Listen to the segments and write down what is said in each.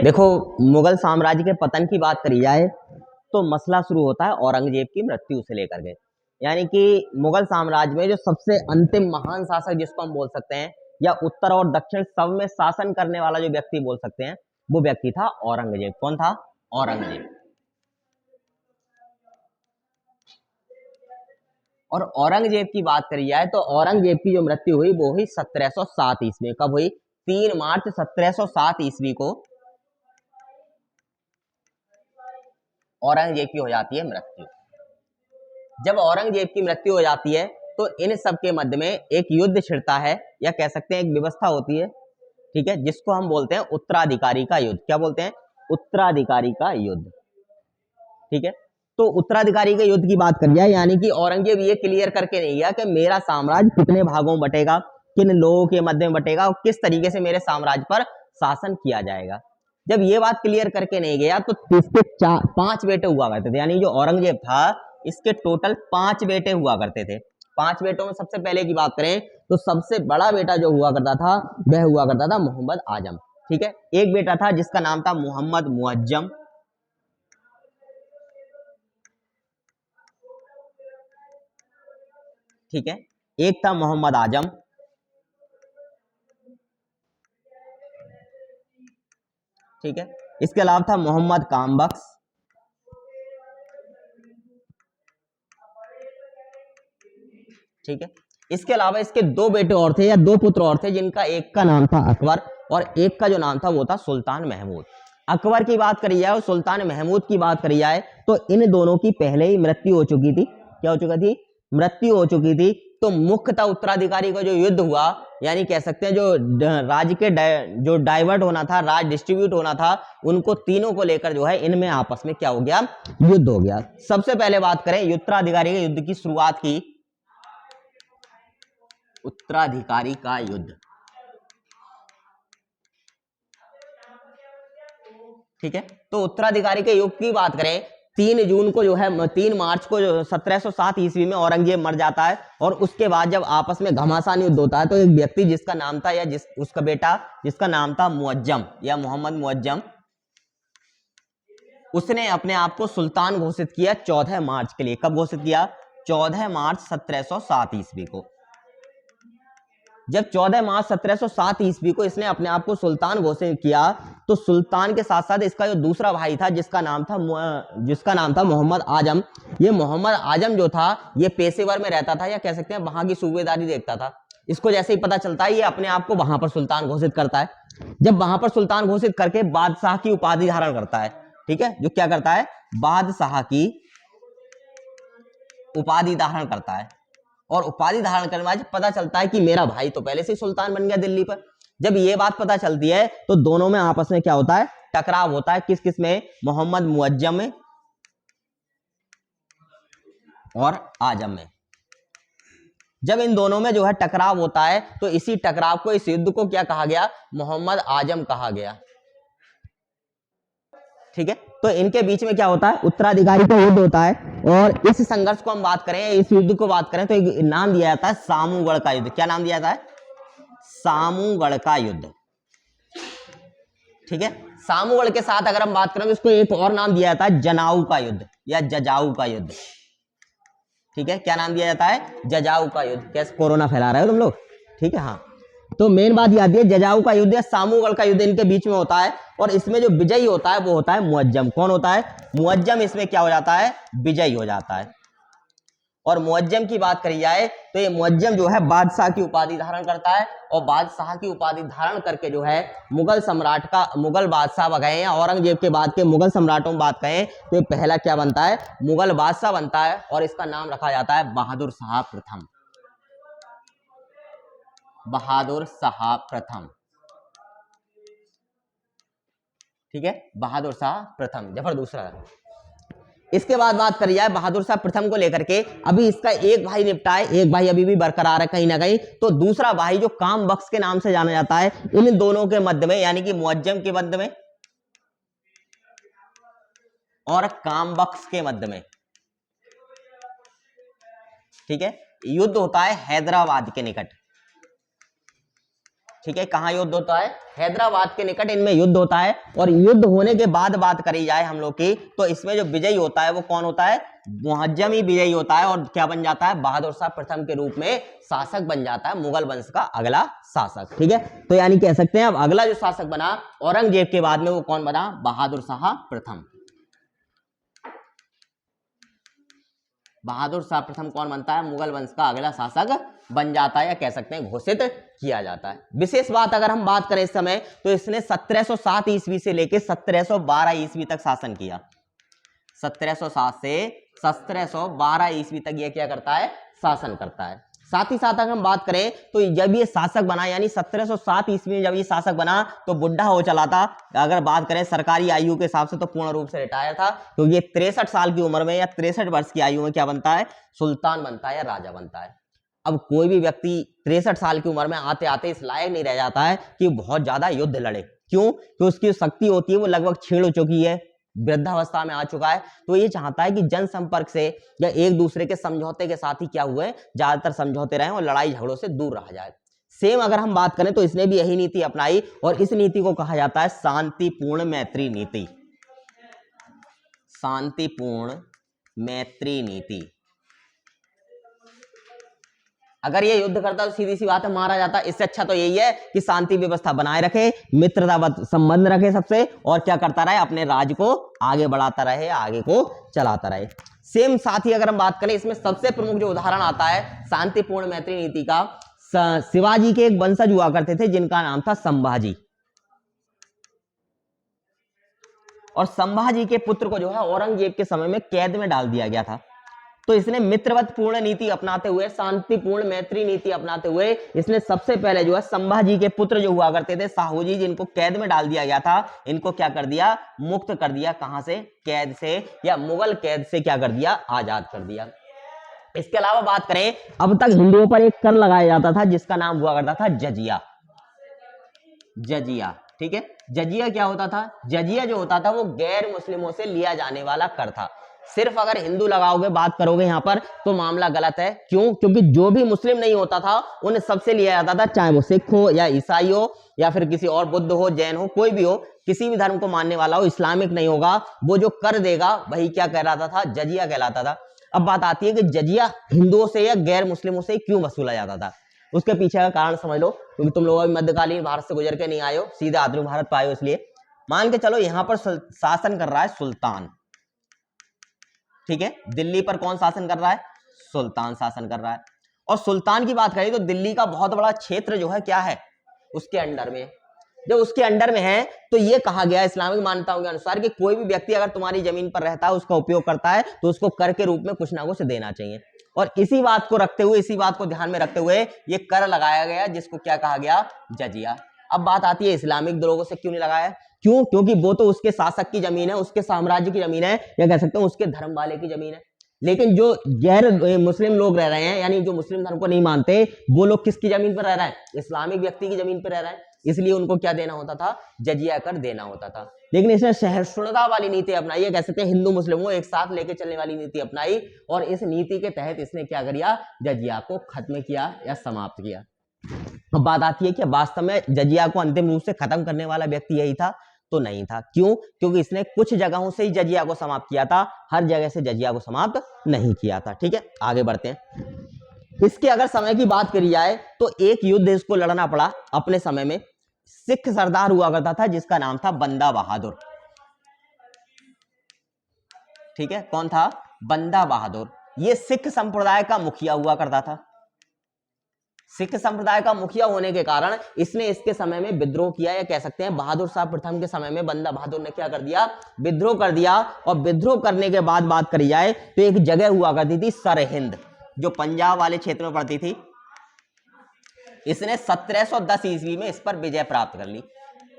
देखो, मुगल साम्राज्य के पतन की बात करी जाए तो मसला शुरू होता है औरंगजेब की मृत्यु से लेकर के। यानी कि मुगल साम्राज्य में जो सबसे अंतिम महान शासक जिसको हम बोल सकते हैं, या उत्तर और दक्षिण सब में शासन करने वाला जो व्यक्ति बोल सकते हैं, वो व्यक्ति था औरंगजेब। कौन था? औरंगजेब। और औरंगजेब की बात करी जाए तो औरंगजेब की जो मृत्यु हुई वो हुई 1707 ईस्वी। कब हुई? 3 मार्च 1707 ईस्वी को औरंगजेब की हो जाती है मृत्यु। जब औरंगजेब की मृत्यु हो जाती है तो इन सब के मध्य में एक युद्ध छिड़ता है, या कह सकते हैं एक व्यवस्था होती है, ठीक है, जिसको हम बोलते हैं उत्तराधिकारी का युद्ध। क्या बोलते हैं? उत्तराधिकारी का युद्ध। ठीक है, तो उत्तराधिकारी के युद्ध की बात कर जाए, यानी कि औरंगजेब ये क्लियर करके नहीं गया कि मेरा साम्राज्य कितने भागों में बटेगा, किन लोगों के मध्य में बटेगा और किस तरीके से मेरे साम्राज्य पर शासन किया जाएगा। जब ये बात क्लियर करके नहीं गया तो इसके 5 बेटे हुआ करते थे। यानी जो औरंगजेब था इसके टोटल 5 बेटे हुआ करते थे। 5 बेटों में सबसे पहले की बात करें तो सबसे बड़ा बेटा जो हुआ करता था वह हुआ करता था मोहम्मद आजम। ठीक है, एक बेटा था जिसका नाम था मोहम्मद मुअज्जम। ठीक है, एक था मोहम्मद आजम। ठीक है, इसके अलावा था मोहम्मद कामबख्श। ठीक है, इसके अलावा इसके 2 बेटे और थे, या 2 पुत्र और थे, जिनका एक का नाम था अकबर और एक का जो नाम था वो था सुल्तान महमूद। अकबर की बात करी जाए और सुल्तान महमूद की बात करी जाए तो इन दोनों की पहले ही मृत्यु हो चुकी थी। क्या हो चुकी थी? मृत्यु हो चुकी थी। तो मुख्यतः उत्तराधिकारी का जो युद्ध हुआ, यानी कह सकते हैं जो राज्य के जो डाइवर्ट होना था, राज डिस्ट्रीब्यूट होना था, उनको तीनों को लेकर जो है इनमें आपस में क्या हो गया? युद्ध हो गया। सबसे पहले बात करें उत्तराधिकारी के युद्ध की शुरुआत की। उत्तराधिकारी का युद्ध, ठीक है, तो उत्तराधिकारी के युद्ध की बात करें 3 जून को जो है 3 मार्च को जो 1707 ईस्वी में औरंगजेब मर जाता है। और उसके बाद जब आपस में घमासान युद्ध होता है तो एक व्यक्ति जिसका नाम था, या उसका बेटा जिसका नाम था मुअज्जम या मोहम्मद मुअज्जम, उसने अपने आप को सुल्तान घोषित किया 14 मार्च के लिए। कब घोषित किया? 14 मार्च 1707 ईस्वी को। जब 14 मार्च 1707 ईस्वी को इसने अपने आप को सुल्तान घोषित किया तो सुल्तान के साथ साथ इसका जो दूसरा भाई था जिसका नाम था मोहम्मद आजम, ये मोहम्मद आजम जो था ये पेशेवर में रहता था, या कह सकते हैं वहां की सूबेदारी देखता था। इसको जैसे ही पता चलता है ये अपने आप को वहां पर सुल्तान घोषित करता है। जब वहां पर सुल्तान घोषित करके बादशाह की उपाधि धारण करता है। ठीक है, जो क्या करता है? बादशाह की उपाधि धारण करता है। और उपाधि धारण करने में पता चलता है कि मेरा भाई तो पहले से ही सुल्तान बन गया दिल्ली पर। जब ये बात पता चलती है तो दोनों में आपस में क्या होता है? टकराव होता है। किस किस में? मोहम्मद मुअज्जम में और आजम में। जब इन दोनों में जो है टकराव होता है तो इसी टकराव को, इस युद्ध को क्या कहा गया? मोहम्मद आजम कहा गया। ठीक है, तो इनके बीच में क्या होता है? उत्तराधिकारी का युद्ध होता है। और इस संघर्ष को हम बात करें, इस युद्ध को बात करें तो एक नाम दिया जाता है सामूगढ़ का युद्ध। क्या नाम दिया जाता है? सामूगढ़ का युद्ध। ठीक है, सामूगढ़ के साथ अगर हम बात करें तो इसको एक और नाम दिया जाता है जनाऊ का युद्ध या जजाऊ का युद्ध। ठीक है, क्या नाम दिया जाता है? जजाऊ का युद्ध। कैसे कोरोना फैला रहे हो तुम लोग? ठीक है, हाँ, तो मेन बात यह आती है जजाऊ का युद्ध या सामूगढ़ का युद्ध इनके बीच में होता है। और इसमें जो विजयी होता है वो होता है मुअज्जम। कौन होता है? मुअज्जम इसमें क्या हो जाता है? विजयी हो जाता है। और मुअज्जम की बात करी जाए तो ये मुअज्जम जो है बादशाह की उपाधि धारण करता है। और बादशाह की उपाधि धारण करके जो है मुगल सम्राट का, मुगल बादशाह कहें या औरंगजेब के बाद के मुगल सम्राटों में बात कहें तो ये पहला क्या बनता है? मुगल बादशाह बनता है। और इसका नाम रखा जाता है बहादुर शाह प्रथम। बहादुर शाह प्रथम। ठीक है, बहादुर शाह प्रथम जफर दूसरा। इसके बाद बात करी जाए बहादुर शाह प्रथम को लेकर के, अभी इसका एक भाई निपटा है, एक भाई अभी भी बरकरार है कहीं ना कहीं। तो दूसरा भाई जो कामबख्श के नाम से जाना जाता है, इन दोनों के मध्य में, यानी कि मुअज्जम के मध्य में और कामबख्श के मध्य में, ठीक है, युद्ध होता है हैदराबाद के निकट। ठीक है, कहाँ युद्ध होता है? हैदराबाद के निकट इनमें युद्ध होता है। और युद्ध होने के बाद बात करी जाए हम लोग की, तो इसमें जो विजयी होता है वो कौन होता है? मुअज्जम ही विजयी होता है। और क्या बन जाता है? बहादुर शाह प्रथम के रूप में शासक बन जाता है, मुगल वंश का अगला शासक। ठीक है, तो यानी कह सकते हैं अब अगला जो शासक बना औरंगजेब के बाद में वो कौन बना? बहादुर शाह प्रथम। बहादुर शाह प्रथम कौन बनता है? मुगल वंश का अगला शासक बन जाता है, या कह सकते हैं घोषित किया जाता है। विशेष बात अगर हम बात करें इस समय, तो इसने 1707 ईस्वी से लेकर 1712 ईस्वी तक शासन किया। 1707 से 1712 ईस्वी तक ये क्या करता है? शासन करता है। साथ ही साथ अगर हम बात करें तो जब ये शासक बना, यानी 1707 ईस्वी में जब ये शासक बना तो बुढ़ा हो चला था। अगर बात करें सरकारी आयु के हिसाब से तो पूर्ण रूप से रिटायर था, तो ये 63 साल की उम्र में या 63 वर्ष की आयु में क्या बनता है? सुल्तान बनता है या राजा बनता है। अब कोई भी व्यक्ति 63 साल की उम्र में आते आते इस लायक नहीं रह जाता है कि बहुत ज्यादा युद्ध लड़े। क्यों? कि उसकी शक्ति होती है वो लगभग क्षीण हो चुकी है, वृद्धावस्था में आ चुका है। तो ये चाहता है कि जनसंपर्क से या एक दूसरे के समझौते के साथ ही क्या हुए, ज्यादातर समझौते रहे और लड़ाई झगड़ों से दूर रहा जाए। सेम अगर हम बात करें तो इसने भी यही नीति अपनाई, और इस नीति को कहा जाता है शांतिपूर्ण मैत्री नीति। शांतिपूर्ण मैत्री नीति। अगर ये युद्ध करता तो सीधी सी बात है मारा जाता। इससे अच्छा तो यही है कि शांति व्यवस्था बनाए रखे, मित्रतावत संबंध रखे सबसे, और क्या करता रहे? अपने राज्य को आगे बढ़ाता रहे, आगे को चलाता रहे। सेम साथ ही अगर हम बात करें, इसमें सबसे प्रमुख जो उदाहरण आता है शांतिपूर्ण मैत्री नीति का, शिवाजी के एक वंशज हुआ करते थे जिनका नाम था संभाजी। और संभाजी के पुत्र को जो है औरंगजेब के समय में कैद में डाल दिया गया था। तो इसने मित्रवत पूर्ण नीति अपनाते हुए, शांतिपूर्ण मैत्री नीति अपनाते हुए, इसने सबसे पहले जो है संभाजी के पुत्र जो हुआ करते थे साहूजी, जिनको कैद में डाल दिया गया था, इनको क्या कर दिया? मुक्त कर दिया। कहां से? कैद से, या मुगल कैद से क्या कर दिया? आजाद कर दिया। इसके अलावा बात करें, अब तक हिंदुओं पर एक कर लगाया जाता था जिसका नाम हुआ करता था जजिया। जजिया, ठीक है। जजिया क्या होता था? जजिया जो होता था वो गैर मुस्लिमों से लिया जाने वाला कर था। सिर्फ अगर हिंदू लगाओगे, बात करोगे यहां पर, तो मामला गलत है। क्यों? क्योंकि जो भी मुस्लिम नहीं होता था उन सबसे लिया जाता था, चाहे वो सिख हो या ईसाई हो या फिर किसी और, बुद्ध हो, जैन हो, कोई भी हो, किसी भी धर्म को मानने वाला हो, इस्लामिक नहीं होगा, वो जो कर देगा वही क्या कहलाता था? जजिया कहलाता था। अब बात आती है कि जजिया हिंदुओं से या गैर मुस्लिमों से क्यों वसूला जाता था? उसके पीछे का कारण समझ लो, क्योंकि तुम लोग अभी मध्यकालीन भारत से गुजर के नहीं आए हो, सीधे आधुनिक भारत पाए हो। इसलिए मान के चलो यहां पर शासन कर रहा है सुल्तान, ठीक है। दिल्ली पर कौन शासन कर रहा है? सुल्तान शासन कर रहा है। और सुल्तान की बात करें तो दिल्ली का बहुत बड़ा क्षेत्र जो है क्या है? उसके अंडर में। जब उसके अंडर में है तो ये कहा गया इस्लामिक मान्यताओं के अनुसार कि कोई भी व्यक्ति अगर तुम्हारी जमीन पर रहता है, उसका उपयोग करता है, तो उसको कर के रूप में कुछ ना कुछ देना चाहिए। और इसी बात को रखते हुए, इसी बात को ध्यान में रखते हुए ये कर लगाया गया, जिसको क्या कहा गया? जजिया। अब बात आती है इस्लामिक लोगों से क्यों नहीं लगाया? क्यों? क्योंकि वो तो उसके शासक की जमीन है, उसके साम्राज्य की जमीन है, या कह सकते हैं उसके धर्म वाले की जमीन है। लेकिन जो गैर मुस्लिम लोग रह रहे हैं, यानी जो मुस्लिम धर्म को नहीं मानते, वो लोग किसकी जमीन पर रह रहे हैं? इस्लामिक व्यक्ति की जमीन पर रह रहे हैं। इसलिए उनको क्या देना होता था? जजिया कर देना होता था। लेकिन इसने सहिष्णुता वाली नीति अपनाई है, कह सकते हैं हिंदू मुस्लिम को एक साथ लेके चलने वाली नीति अपनाई, और इस नीति के तहत इसने क्या किया? जजिया को खत्म किया या समाप्त किया। अब बात आती है कि वास्तव में जजिया को अंतिम रूप से खत्म करने वाला व्यक्ति यही था? तो नहीं था। क्यों? क्योंकि इसने कुछ जगहों से ही जजिया को समाप्त किया था, हर जगह से जजिया को समाप्त नहीं किया था। ठीक है, आगे बढ़ते हैं। इसके अगर समय की बात करी जाए तो एक युद्ध इसको लड़ना पड़ा अपने समय में। सिख सरदार हुआ करता था जिसका नाम था बंदा बहादुर। ठीक है, कौन था? बंदा बहादुर। ये सिख संप्रदाय का मुखिया हुआ करता था। सिख संप्रदाय का मुखिया होने के कारण इसने इसके समय में विद्रोह किया, या कह सकते हैं बहादुर शाह प्रथम के समय में बंदा बहादुर ने क्या कर दिया? विद्रोह कर दिया। और विद्रोह करने के बाद बात करी जाए तो एक जगह हुआ करती थी सरहिंद, जो पंजाब वाले क्षेत्र में पड़ती थी। इसने 1710 ईस्वी में इस पर विजय प्राप्त कर ली।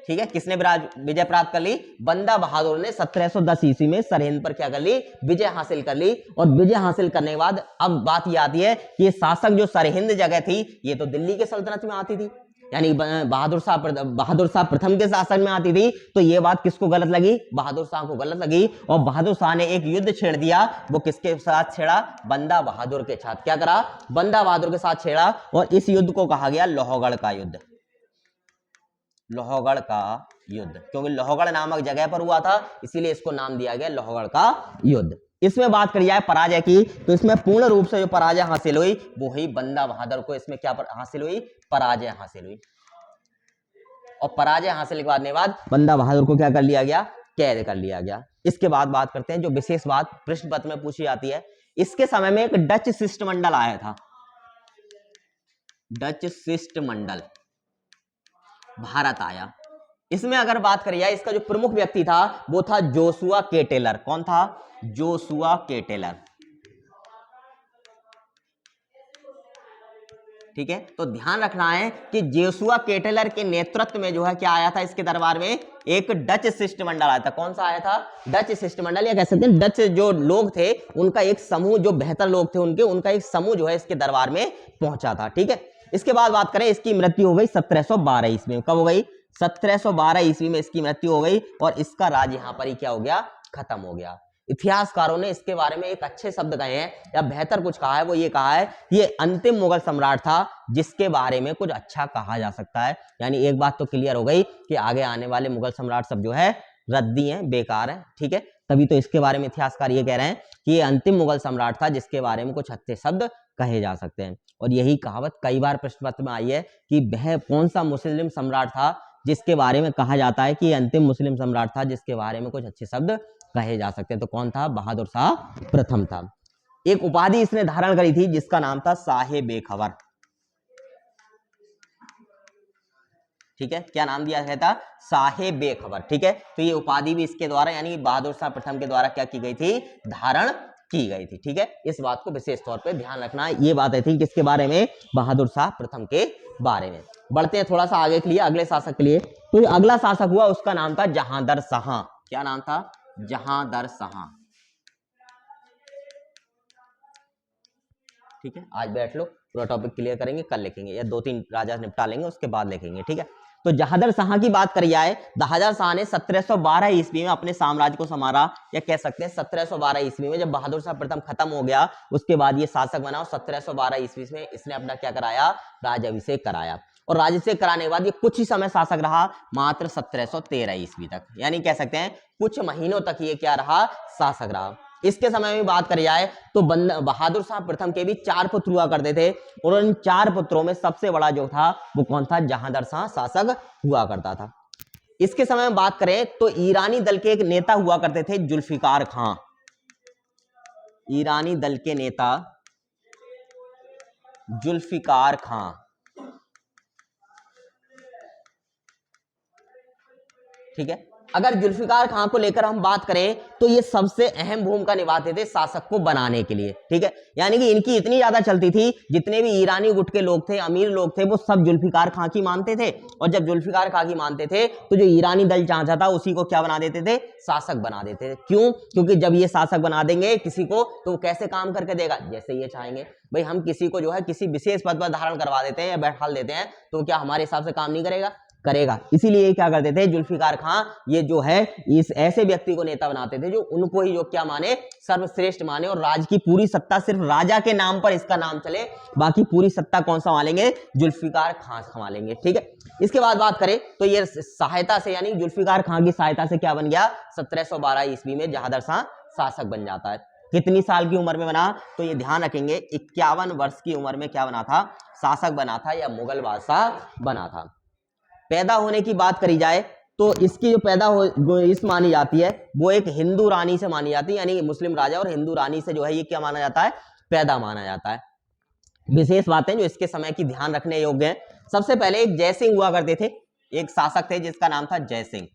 ठीक है, किसने विजय प्राप्त कर ली? बंदा बहादुर ने 1710 ईस्वी में सरहिंद पर क्या कर ली? विजय हासिल कर ली। और विजय हासिल करने के बाद अब बात ये आती है कि ये शासक जो सरहिंद जगह थी, ये तो दिल्ली के सल्तनत में आती थी, यानी बहादुर शाह प्रथम के शासन में आती थी। तो ये बात किसको गलत लगी? बहादुर शाह को गलत लगी। और बहादुर शाह ने एक युद्ध छेड़ दिया। वो किसके साथ छेड़ा? बंदा बहादुर के साथ। क्या करा? बंदा बहादुर के साथ छेड़ा। और इस युद्ध को कहा गया लोहगढ़ का युद्ध। लोहगढ़ का युद्ध, क्योंकि लोहगढ़ नामक जगह पर हुआ था इसीलिए इसको नाम दिया गया लोहगढ़ का युद्ध। इसमें बात करी जाए पराजय की, तो इसमें पूर्ण रूप से जो पराजय हासिल हुई वो ही बंदा बहादुर को इसमें क्या हासिल हुई, पराजय हासिल हुई। और पराजय हासिल करने के बाद बंदा बहादुर को क्या कर लिया गया, कैद कर लिया गया। इसके बाद बात करते हैं जो विशेष बात प्रश्न पत्र में पूछी जाती है, इसके समय में एक डच शिष्टमंडल आया था, डच शिष्टमंडल भारत आया। इसमें अगर बात करी जाए इसका जो प्रमुख व्यक्ति था वो था जोशुआ केटेलर। कौन था, जोशुआ केटेलर। ठीक है, तो ध्यान रखना है कि जोशुआ केटेलर के नेतृत्व में जो है क्या आया था इसके दरबार में, एक डच शिष्टमंडल आया था। कौन सा आया था, डच शिष्टमंडल, या कह सकते हैं डच जो लोग थे उनका एक समूह, जो बेहतर लोग थे उनका एक समूह जो है इसके दरबार में पहुंचा था। ठीक है, इसके बाद बात करें, इसकी मृत्यु हो गई 1712 ईस्वी में। कब हो गई, 1712 ईस्वी में इसकी मृत्यु हो गई और इसका राज यहां पर ही क्या हो गया, खत्म हो गया। इतिहासकारों ने इसके बारे में एक अच्छे शब्द कहे हैं या बेहतर कुछ कहा है, वो ये कहा है ये अंतिम मुगल सम्राट था जिसके बारे में कुछ अच्छा कहा जा सकता है। यानी एक बात तो क्लियर हो गई कि आगे आने वाले मुगल सम्राट सब जो है रद्दी हैं, बेकार हैं। ठीक है, तभी तो इसके बारे में इतिहासकार ये कह रहे हैं कि ये अंतिम मुगल सम्राट था जिसके बारे में कुछ अच्छे शब्द कहे जा सकते हैं। और यही कहावत कई बार प्रश्न पत्र में आई है कि वह कौन सा मुस्लिम सम्राट था जिसके बारे में कहा जाता है कि अंतिम मुस्लिम सम्राट था जिसके बारे में कुछ अच्छे शब्द कहे जा सकते हैं। तो कौन था, बहादुर शाह प्रथम था। एक उपाधि इसने धारण करी थी जिसका नाम था साहे बेखबर। ठीक है, क्या नाम दिया गया था, साहे बेखबर। ठीक है, तो ये उपाधि भी इसके द्वारा यानी बहादुर शाह प्रथम के द्वारा क्या की गई थी, धारण की गई थी। ठीक है, इस बात को विशेष तौर पे ध्यान रखना है। ये बात थी किसके बारे में, बहादुर शाह प्रथम के बारे में। बढ़ते हैं थोड़ा सा आगे के लिए, अगले शासक के लिए। तो अगला शासक हुआ उसका नाम था जहांदर शाह। क्या नाम था, जहांदर शाह। ठीक है, आज बैठ लो, पूरा टॉपिक क्लियर करेंगे, कल लिखेंगे या 2-3 राजा निपटा लेंगे उसके बाद लिखेंगे। ठीक है, तो जहांदर शाह की बात करी जाए, जहांदर शाह ने 1712 ईस्वी में अपने साम्राज्य को संभाला, या कह सकते हैं 1712 ईस्वी में जब बहादुर शाह प्रथम खत्म हो गया उसके बाद ये शासक बना और 1712 ईस्वी में इसने अपना क्या कराया, राज्याभिषेक कराया। और राज्याभिषेक कराने के बाद ये कुछ ही समय शासक रहा, मात्र 1713 ईस्वी तक, यानी कह सकते हैं कुछ महीनों तक ये क्या रहा, शासक रहा। इसके समय में बात करी जाए तो बहादुर शाह प्रथम के भी 4 पुत्र हुआ करते थे और इन 4 पुत्रों में सबसे बड़ा जो था वो कौन था, जहांदर शाह शासक हुआ करता था। इसके समय में बात करें तो ईरानी दल के एक नेता हुआ करते थे जुल्फिकार खां। ईरानी दल के नेता जुल्फिकार खां। ठीक है, अगर जुल्फिकार खां को लेकर हम बात करें तो ये सबसे अहम भूमिका निभाते थे शासक को बनाने के लिए। ठीक है, यानी कि इनकी इतनी ज्यादा चलती थी, जितने भी ईरानी गुट के लोग थे, अमीर लोग थे, वो सब जुल्फिकार खां की मानते थे। और जब जुल्फिकार खां की मानते थे तो जो ईरानी दल चाहता था उसी को क्या बना देते थे, शासक बना देते थे। क्यों, क्योंकि जब ये शासक बना देंगे किसी को तो वो कैसे काम करके देगा, जैसे ये चाहेंगे। भाई हम किसी को जो है किसी विशेष पद पर धारण करवा देते हैं या बैठाल देते हैं तो क्या हमारे हिसाब से काम नहीं करेगा, करेगा। इसीलिए क्या करते थे जुल्फिकार खां, ये जो है इस ऐसे व्यक्ति को नेता बनाते थे जो उनको ही जो क्या माने, सर्वश्रेष्ठ माने, और राज की पूरी सत्ता सिर्फ राजा के नाम पर इसका नाम चले, बाकी पूरी सत्ता कौन संभालेंगे, जुल्फिकार खां संभालेंगे। ठीक है, इसके बाद बात करें तो ये सहायता से यानी जुल्फिकार खां की सहायता से क्या बन गया, 1712 ईस्वी में जहांदर शाह शासक बन जाता है। कितनी साल की उम्र में बना, तो ये ध्यान रखेंगे 51 वर्ष की उम्र में क्या बना था, शासक बना था या मुगल बादशाह बना था। पैदा होने की बात करी जाए तो इसकी जो पैदा हो इस मानी जाती है वो एक हिंदू रानी से मानी जाती है, यानी मुस्लिम राजा और हिंदू रानी से जो है ये क्या माना जाता है, पैदा माना जाता है। विशेष बातें जो इसके समय की ध्यान रखने योग्य हैं, सबसे पहले एक जयसिंह हुआ करते थे, एक शासक थे जिसका नाम था जयसिंह।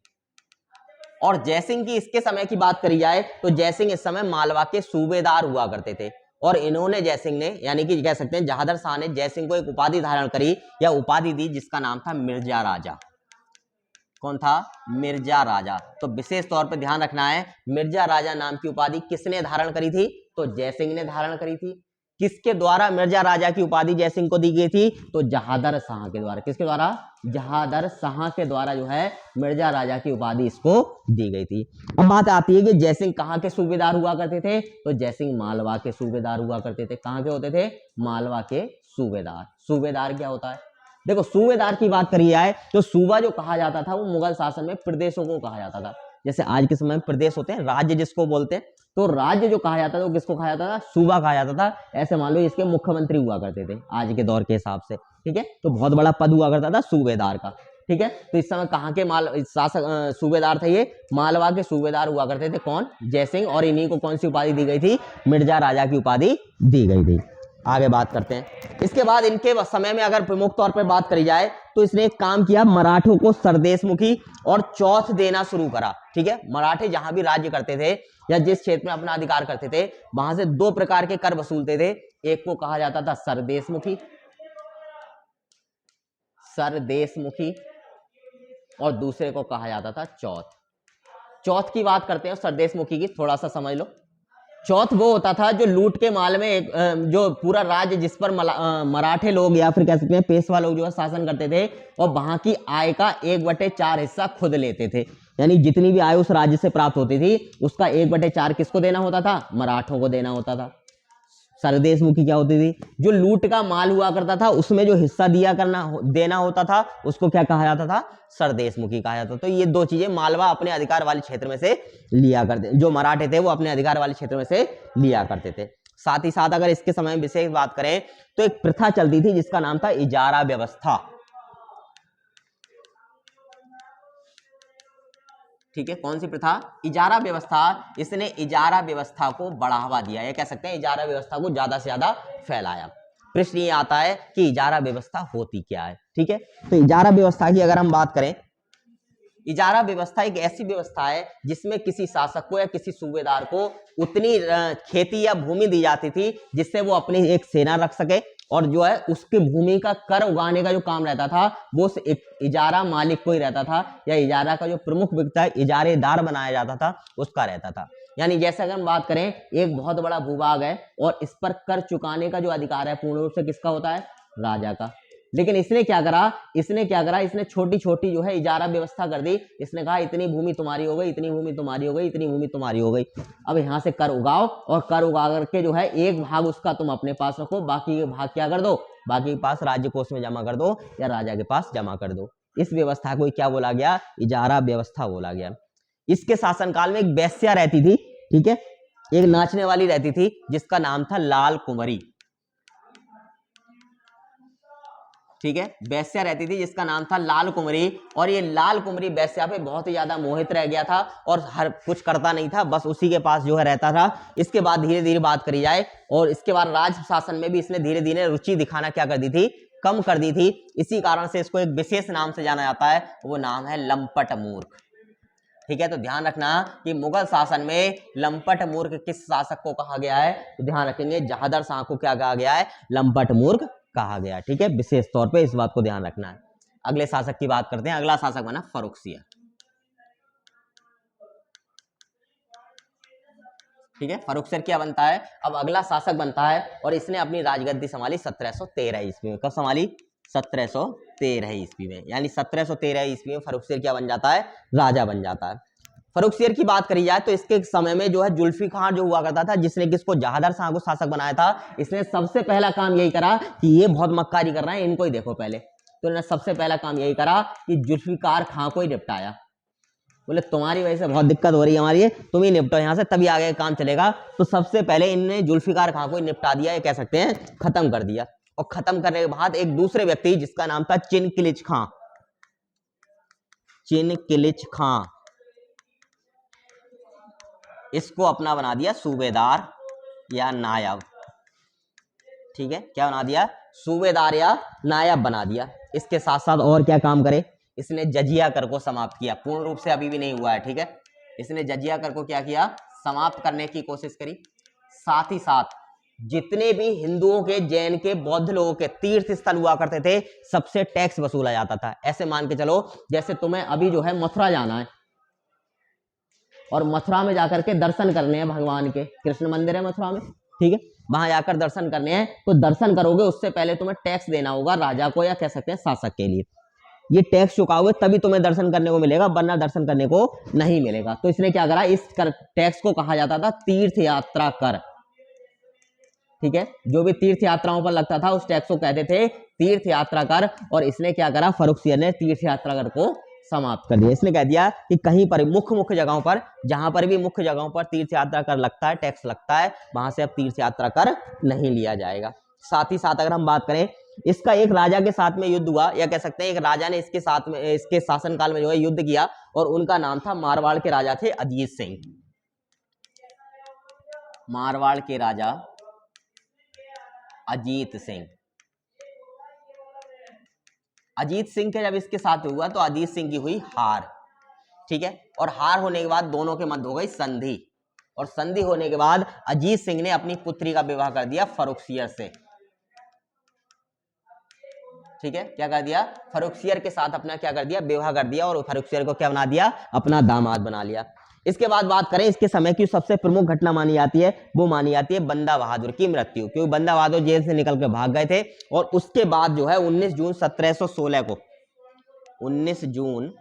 और जयसिंह की इसके समय की बात करी जाए तो जयसिंह इस समय मालवा के सूबेदार हुआ करते थे। और इन्होंने जयसिंह ने यानी कि कह सकते हैं जहांदर शाह ने जयसिंह को एक उपाधि धारण करी या उपाधि दी जिसका नाम था मिर्जा राजा। कौन था, मिर्जा राजा। तो विशेष तौर पर ध्यान रखना है, मिर्जा राजा नाम की उपाधि किसने धारण करी थी, तो जयसिंह ने धारण करी थी। किसके द्वारा मिर्जा राजा की उपाधि जयसिंह को दी गई थी, तो जहांदर शाह के द्वारा। किसके द्वारा, जहांदर शाह के द्वारा जो है मिर्जा राजा की उपाधि इसको दी गई थी। अब बात आती है कि जयसिंह कहाँ के सूबेदार हुआ करते थे, तो जयसिंह मालवा के सूबेदार हुआ करते थे। कहाँ के होते थे, मालवा के सूबेदार। सूबेदार क्या होता है, देखो सूबेदार की बात करी जाए तो सूबा जो कहा जाता था वो मुगल शासन में प्रदेशों को कहा जाता था। जैसे आज के समय में प्रदेश होते हैं, राज्य जिसको बोलते हैं, तो राज्य जो कहा जाता था वो किसको कहा जाता था? सूबा कहा जाता था। ऐसे मान लो इसके मुख्यमंत्री हुआ करते थे आज के दौर के हिसाब से, ठीक है। तो बहुत बड़ा पद हुआ करता था सूबेदार का, ठीक है। तो इस समय कहाँ के शासक सूबेदार थे? ये मालवा के सूबेदार हुआ करते थे। कौन? जयसिंह। और इन्हीं को कौन सी उपाधि दी गई थी? मिर्जा राजा की उपाधि दी गई थी। आगे बात करते हैं। इसके बाद इनके समय में अगर प्रमुख तौर पर बात करी जाए तो इसने एक काम किया, मराठों को सरदेशमुखी और चौथ देना शुरू करा, ठीक है। मराठे जहां भी राज्य करते थे या जिस क्षेत्र में अपना अधिकार करते थे वहां से दो प्रकार के कर वसूलते थे। एक को कहा जाता था सरदेशमुखी, सरदेशमुखी, और दूसरे को कहा जाता था चौथ। चौथ की बात करते हैं, सरदेशमुखी की थोड़ा सा समझ लो। चौथ वो होता था जो लूट के माल में एक जो पूरा राज्य जिस पर मराठे लोग या फिर कह सकते हैं पेशवा लोग जो है शासन करते थे, और वहां की आय का 1/4 हिस्सा खुद लेते थे। यानी जितनी भी आय उस राज्य से प्राप्त होती थी उसका 1/4 किसको देना होता था? मराठों को देना होता था। सरदेशमुखी क्या होती थी? जो लूट का माल हुआ करता था उसमें जो हिस्सा देना होता था उसको क्या कहा जाता था? सरदेशमुखी कहा जाता था। तो ये दो चीजें मालवा अपने अधिकार वाले क्षेत्र में से लिया करते, जो मराठे थे वो अपने अधिकार वाले क्षेत्र में से लिया करते थे। साथ ही साथ अगर इसके समय में विशेष बात करें तो एक प्रथा चलती थी जिसका नाम था इजारा व्यवस्था, ठीक है। कौन सी प्रथा? इजारा व्यवस्था। इसने इजारा व्यवस्था को बढ़ावा दिया, या कह सकते हैं इजारा व्यवस्था को ज्यादा से ज्यादा फैलाया। प्रश्न ये आता है कि इजारा व्यवस्था होती क्या है, ठीक है। तो इजारा व्यवस्था की अगर हम बात करें, इजारा व्यवस्था एक ऐसी व्यवस्था है जिसमें किसी शासक को या किसी सूबेदार को उतनी खेती या भूमि दी जाती थी जिससे वो अपनी एक सेना रख सके, और जो है उसकी भूमि का कर उगाने का जो काम रहता था वो उस इजारा मालिक को ही रहता था, या इजारा का जो प्रमुख व्यक्ति है इजारेदार बनाया जाता था उसका रहता था। यानी जैसे अगर हम बात करें, एक बहुत बड़ा भूभाग है और इस पर कर चुकाने का जो अधिकार है पूर्ण रूप से किसका होता है? राजा का। लेकिन इसने क्या करा? इसने छोटी छोटी जो है इजारा व्यवस्था कर दी। इसने कहा इतनी भूमि तुम्हारी हो गई, इतनी भूमि तुम्हारी हो गई, इतनी भूमि तुम्हारी हो गई। अब यहाँ से कर उगाओ, और कर उगा करके जो है एक भाग उसका तुम अपने पास रखो, बाकी के भाग क्या कर दो? बाकी के पास राज्य कोष में जमा कर दो या राजा के पास जमा कर दो। इस व्यवस्था को क्या बोला गया? इजारा व्यवस्था बोला गया। इसके शासनकाल में एक वेश्या रहती थी, ठीक है, एक नाचने वाली रहती थी जिसका नाम था लाल कुंवरी, ठीक है। वेश्या रहती थी जिसका नाम था लाल कुंवरी, और ये लाल कुंवरी वेश्या पे बहुत ही ज्यादा मोहित रह गया था और हर कुछ करता नहीं था, बस उसी के पास जो है रहता था। इसके बाद धीरे धीरे बात करी जाए, और इसके बाद राज शासन में भी इसने धीरे धीरे रुचि दिखाना क्या कर दी थी? कम कर दी थी। इसी कारण से इसको एक विशेष नाम से जाना जाता है, वो नाम है लंपट मूर्ख, ठीक है। तो ध्यान रखना कि मुगल शासन में लंपट मूर्ख किस शासक को कहा गया है? तो ध्यान रखेंगे जहादर शाह को क्या कहा गया है? लंपट मूर्ख कहा गया, ठीक है। विशेष तौर पे इस बात को ध्यान रखना है। अगले शासक की बात करते हैं। अगला शासक बना फर्रुखसियर, ठीक है। फर्रुखसियर क्या बनता है? अब अगला शासक बनता है, और इसने अपनी राजगद्दी संभाली 1713 ईस्वी में। कब संभाली? 1713 ईस्वी में। यानी 1713 ईस्वी में फर्रुखसियर क्या बन जाता है? राजा बन जाता है। फर्रुखसियर की बात करी जाए तो इसके समय में जो है जुल्फी खान जो हुआ करता था, जिसने किसको? जहादर शाह को शासक बनाया था। इसने सबसे पहला काम यही करा कि ये बहुत मक्कारी कर रहे हैं, इनको ही देखो पहले। तो इन्होंने सबसे पहला काम यही करा कि जुल्फिकार खां को ही निपटाया। बोले तुम्हारी वजह से बहुत दिक्कत हो रही है हमारी, तुम ही निपटो यहाँ से, तभी आगे काम चलेगा। तो सबसे पहले इनने जुल्फिकार खां को ही निपटा दिया, ये कह सकते हैं खत्म कर दिया। और खत्म करने के बाद एक दूसरे व्यक्ति जिसका नाम था चिनकिलिच खां, चिनकिलिच खां, इसको अपना बना दिया सूबेदार या नायब, ठीक है। क्या बना दिया? सूबेदार या नायब बना दिया। इसके साथ साथ और क्या काम करे? इसने जजिया कर को समाप्त किया। पूर्ण रूप से अभी भी नहीं हुआ है, ठीक है। इसने जजिया कर को क्या किया? समाप्त करने की कोशिश करी। साथ ही साथ जितने भी हिंदुओं के, जैन के, बौद्ध लोगों के तीर्थ स्थल हुआ करते थे सबसे टैक्स वसूला जाता था। ऐसे मान के चलो जैसे तुम्हें अभी जो है मथुरा जाना है, और मथुरा में जाकर के दर्शन करने हैं भगवान के, कृष्ण मंदिर है मथुरा में, ठीक है। वहां जाकर दर्शन करने हैं, तो दर्शन करोगे उससे पहले तुम्हें टैक्स देना होगा राजा को, या कह सकते हैं शासक के लिए। ये टैक्स चुकाओगे तभी तुम्हें दर्शन करने को मिलेगा, वरना दर्शन करने को नहीं मिलेगा। तो इसने क्या करा? इस टैक्स को कहा जाता था तीर्थ यात्रा कर, ठीक है, जो भी तीर्थ यात्राओं पर लगता था उस टैक्स को कहते थे तीर्थ यात्रा कर, और इसने क्या करा, फर्रुखसियर ने तीर्थ यात्रा कर को समाप्त कर दिया। इसने कह दिया कि कहीं पर मुख्य मुख्य जगहों पर, जहां पर भी मुख्य जगहों पर तीर्थ यात्रा कर लगता है, टैक्स लगता है, वहां से अब तीर्थ यात्रा कर नहीं लिया जाएगा। साथ ही साथ अगर हम बात करें, इसका एक राजा के साथ में युद्ध हुआ, या कह सकते हैं एक राजा ने इसके साथ में, इसके शासनकाल में जो है युद्ध किया, और उनका नाम था, मारवाड़ के राजा थे अजीत सिंह। मारवाड़ के राजा अजीत सिंह। अजीत सिंह के जब इसके साथ हुआ तो अजीत सिंह की हुई हार, ठीक है, और हार होने के बाद दोनों के मध्य हो गई संधि, और संधि होने के बाद अजीत सिंह ने अपनी पुत्री का विवाह कर दिया फर्रुखसियर से। ठीक है, क्या कर दिया, फर्रुखसियर के साथ अपना क्या कर दिया, विवाह कर दिया, और फर्रुखसियर को क्या बना दिया, अपना दामाद बना लिया। इसके बाद बात करें इसके समय की सबसे प्रमुख घटना मानी जाती है, वो मानी जाती है बंदा बहादुर की मृत्यु, क्योंकि बंदा बहादुर जेल से निकल के भाग गए थे, और उसके बाद जो है 19 जून 1716 को, 19 जून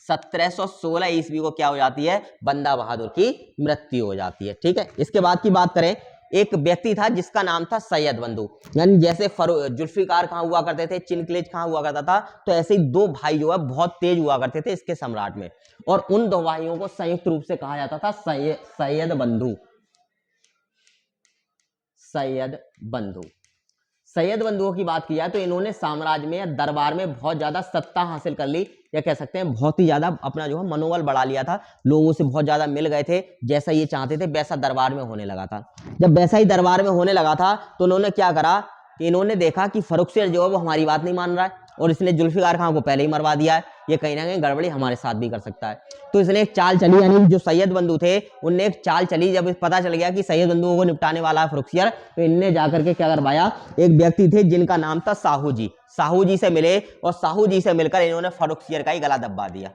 1716 ईस्वी को क्या हो जाती है, बंदा बहादुर की मृत्यु हो जाती है। ठीक है, इसके बाद की बात करें, एक व्यक्ति था जिसका नाम था सैयद बंधु, यानी जैसे जुल्फिकार कहाँ हुआ करते थे, चिनकलेज कहाँ हुआ करता था, तो ऐसे ही दो भाई जो है बहुत तेज हुआ करते थे इसके सम्राट में, और उन दो भाइयों को संयुक्त रूप से कहा जाता था सैयद बंधु। सैयद बंधु, सैयद बंधुओं की बात की जाए तो इन्होंने साम्राज्य में या दरबार में बहुत ज्यादा सत्ता हासिल कर ली, या कह सकते हैं बहुत ही ज्यादा अपना जो है मनोबल बढ़ा लिया था, लोगों से बहुत ज्यादा मिल गए थे, जैसा ये चाहते थे वैसा दरबार में होने लगा था। जब वैसा ही दरबार में होने लगा था तो उन्होंने क्या करा कि इन्होंने देखा कि फर्रुखसियर जो है वो हमारी बात नहीं मान रहा है, और इसने जुल्फिकार खान को पहले ही मरवा दिया है, ये कहीं ना कहीं गड़बड़ी हमारे साथ भी कर सकता है। तो इसने एक चाल चली, यानी जो सैयद बंधु थे उनने एक चाल चली, जब पता चल गया कि सैयद बंधुओं को निपटाने वाला है फर्रुखसियर, तो इनने जाकर के क्या करवाया, एक व्यक्ति थे जिनका नाम था साहू जी, साहू जी से मिले, और साहू जी से मिलकर इन्होंने फर्रुखसियर का ही गला दबा दिया।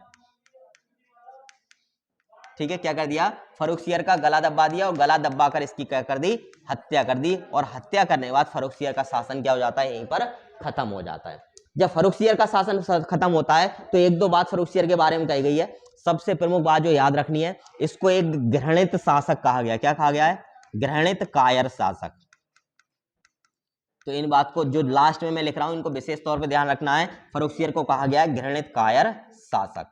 ठीक है, क्या कर दिया, फर्रुखसियर का गला दबा दिया, और गला दबा कर इसकी क्या कर दी, हत्या कर दी, और हत्या करने के बाद फर्रुखसियर का शासन क्या हो जाता है, यहीं पर खत्म हो जाता है। जब फर्रुखसियर का शासन खत्म होता है तो एक दो बात फर्रुखसियर के बारे में कही गई है। सबसे प्रमुख बात जो याद रखनी है, इसको एक घृणित शासक कहा गया। क्या कहा गया है, घृणित कायर शासक। तो इन बात को जो लास्ट में मैं लिख रहा हूं इनको विशेष तौर पे ध्यान रखना है, फर्रुखसियर को कहा गया है घृणित कायर शासक।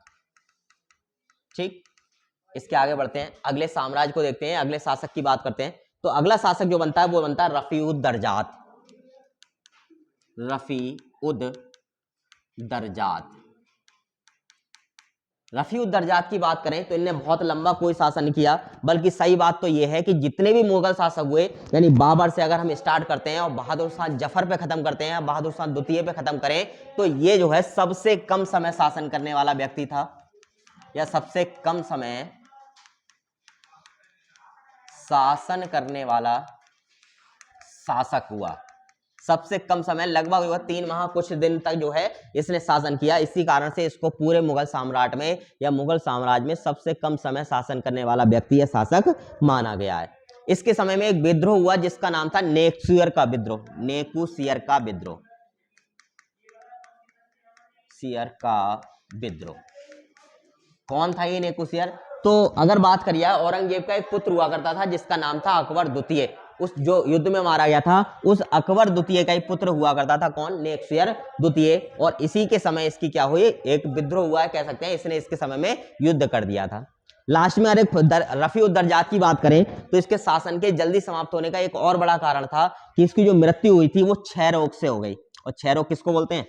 ठीक, इसके आगे बढ़ते हैं, अगले साम्राज्य को देखते हैं, अगले शासक की बात करते हैं। तो अगला शासक जो बनता है वो बनता है रफी-उद-दरजात। रफी-उद-दरजात, रफी-उद-दरजात की बात करें तो इनने बहुत लंबा कोई शासन नहीं किया, बल्कि सही बात तो यह है कि जितने भी मुगल शासक हुए, यानी बाबर से अगर हम स्टार्ट करते हैं और बहादुर शाह जफर पे खत्म करते हैं, बहादुर शाह द्वितीय पे खत्म करें, तो ये जो है सबसे कम समय शासन करने वाला व्यक्ति था, या सबसे कम समय शासन करने वाला शासक हुआ। सबसे कम समय, लगभग 3 माह कुछ दिन तक जो है इसने शासन किया। इसी कारण से इसको पूरे मुगल साम्राट में या मुगल साम्राज्य में सबसे कम समय शासन करने वाला व्यक्ति या शासक माना गया है। इसके समय में एक विद्रोह हुआ जिसका नाम था नेकुसियर का विद्रोह। नेकुसियर का विद्रोह, सियर का विद्रोह। कौन था ये नेकुसियर? तो अगर बात करिए, औरंगजेब का एक पुत्र हुआ करता था जिसका नाम था अकबर द्वितीय। उस जो युद्ध में मारा गया था उस अकबर द्वितीय का ही पुत्र हुआ करता था कौन? नेकुसियर द्वितीय। और इसी के समय इसकी क्या हुई, एक विद्रोह हुआ है, कह सकते हैं इसने इसके समय में युद्ध कर दिया था। लास्ट में अरे रफी-उद-दरजात की बात करें तो इसके शासन के जल्दी समाप्त होने का एक और बड़ा कारण था कि इसकी जो मृत्यु हुई थी वो क्षय रोग से हो गई। और क्षय रोग किसको बोलते हैं?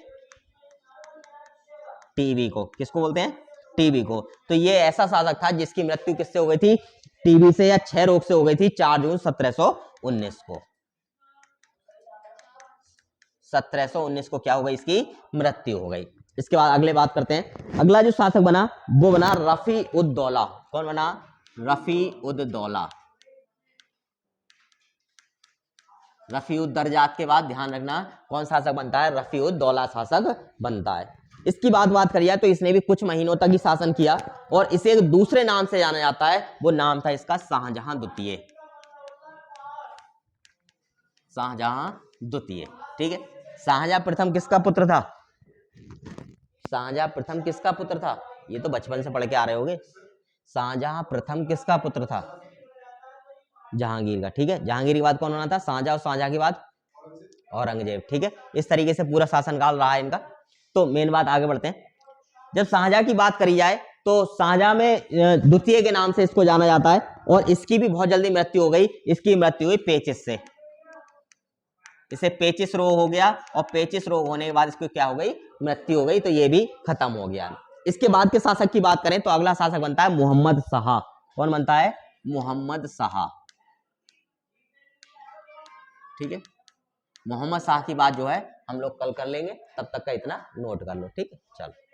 टीबी को। किसको बोलते हैं? टीबी को। तो ये ऐसा शासक था जिसकी मृत्यु किससे हो गई थी? टीबी से या क्षय रोग से हो गई थी 4 जून 1719 को। 1719 को क्या हो गई? इसकी मृत्यु हो गई। इसके बाद अगले बात करते हैं, अगला जो शासक बना वो बना रफी-उद-दौला। कौन बना? रफी-उद-दौला। रफी-उद-दरजात के बाद ध्यान रखना कौन शासक बनता है? रफी-उद-दौला शासक बनता है। इसकी बात करिए तो इसने भी कुछ महीनों तक ही शासन किया और इसे एक दूसरे नाम से जाना जाता है, वो नाम था इसका शाहजहां द्वितीय। शाहजहां द्वितीय, ठीक है। शाहजहां प्रथम किसका पुत्र था? शाहजहां प्रथम किसका पुत्र था? ये तो बचपन से पढ़ के आ रहे होगे। शाहजहां प्रथम किसका पुत्र था? जहांगीर का, ठीक है। जहांगीर के बाद कौन होना था? शाहजहां, और शाहजहां के बाद औरंगजेब, ठीक है। इस तरीके से पूरा शासनकाल रहा है इनका। तो मेन बात आगे बढ़ते हैं। जब शाहजहां की बात करी जाए तो शाहजहां में द्वितीय के नाम से इसको जाना जाता है, और इसकी भी बहुत जल्दी मृत्यु हो गई। इसकी मृत्यु हुई पेचिस से, इसे पेचिस रोग हो गया, और पेचिस रोग होने के बाद इसको क्या हो गई? मृत्यु हो गई। तो ये भी खत्म हो गया। इसके बाद के शासक की बात करें तो अगला शासक बनता है मोहम्मद शाह। कौन बनता है? मोहम्मद शाह, ठीक है। मोहम्मद शाह की बात जो है हम लोग कल कर लेंगे, तब तक का इतना नोट कर लो, ठीक है। चलो।